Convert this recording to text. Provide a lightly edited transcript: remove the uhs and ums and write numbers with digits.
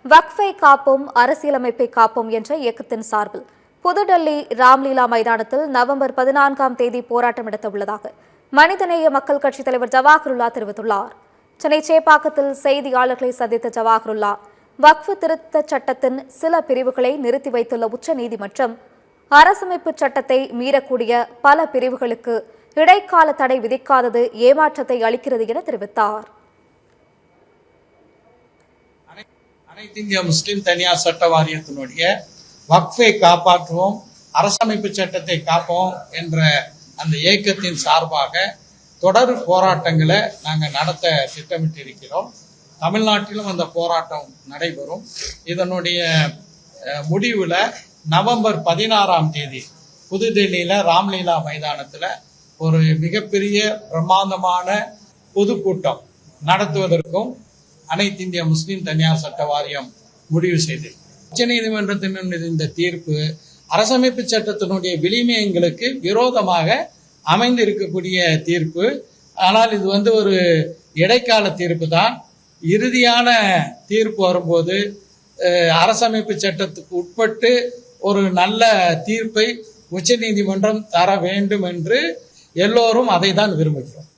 வக்ஃபை காப்போம் அரசியலமைப்பை காப்போம் என்ற இயக்கத்தின் சார்பில் புதுடெல்லி ராம்லீலா மைதானத்தில் நவம்பர் 14ஆம் தேதி போராட்டம் நடத்த உள்ளதாக மனிதநேய மக்கள் கட்சித் தலைவர் ஜவாஹிருல்லா தெரிவித்துள்ளார். சென்னை சேப்பாக்கத்தில் செய்தியாளர்களை சந்தித்த ஜவாஹிருல்லா, வக்ஃப் திருத்தச் சட்டத்தின் சில பிரிவுகளை நிறுத்தி வைத்துள்ள உச்சநீதிமன்றம் அரசமைப்பு சட்டத்தை மீறக்கூடிய பல பிரிவுகளுக்கு இடைக்கால தடை விதிக்காதது ஏமாற்றத்தை அளிக்கிறது என தெரிவித்தார். அனைத்து இந்திய முஸ்லிம் தனியார் சட்ட வாரியத்தினுடைய வக்ஃபை காப்பாற்றுவோம், அரசமைப்பு சட்டத்தை காப்போம் என்ற அந்த இயக்கத்தின் சார்பாக தொடர் போராட்டங்களை நாங்கள் நடத்த திட்டமிட்டிருக்கிறோம். தமிழ்நாட்டிலும் அந்த போராட்டம் நடைபெறும். இதனுடைய முடிவில் நவம்பர் 16ஆம் தேதி புதுடெல்லியில் ராம்லீலா மைதானத்தில் ஒரு மிகப்பெரிய பிரம்மாண்டமான பொதுக்கூட்டம் நடத்துவதற்கும் அனைத்து இந்திய முஸ்லிம் தனியார் சட்ட வாரியம் முடிவு செய்தது. உச்சநீதிமன்றத்தினுடைய இந்த தீர்ப்பு அரசமைப்பு சட்டத்தினுடைய விளிமயங்களுக்கு விரோதமாக அமைந்திருக்கக்கூடிய தீர்ப்பு. ஆனால் இது ஒரு இடைக்கால தீர்ப்பு தான். இறுதியான தீர்ப்பு வரும்போது அரசமைப்பு சட்டத்துக்கு உட்பட்டு ஒரு நல்ல தீர்ப்பை உச்சநீதிமன்றம் தர வேண்டும் என்று எல்லோரும் அதை தான் விரும்புகிறோம்.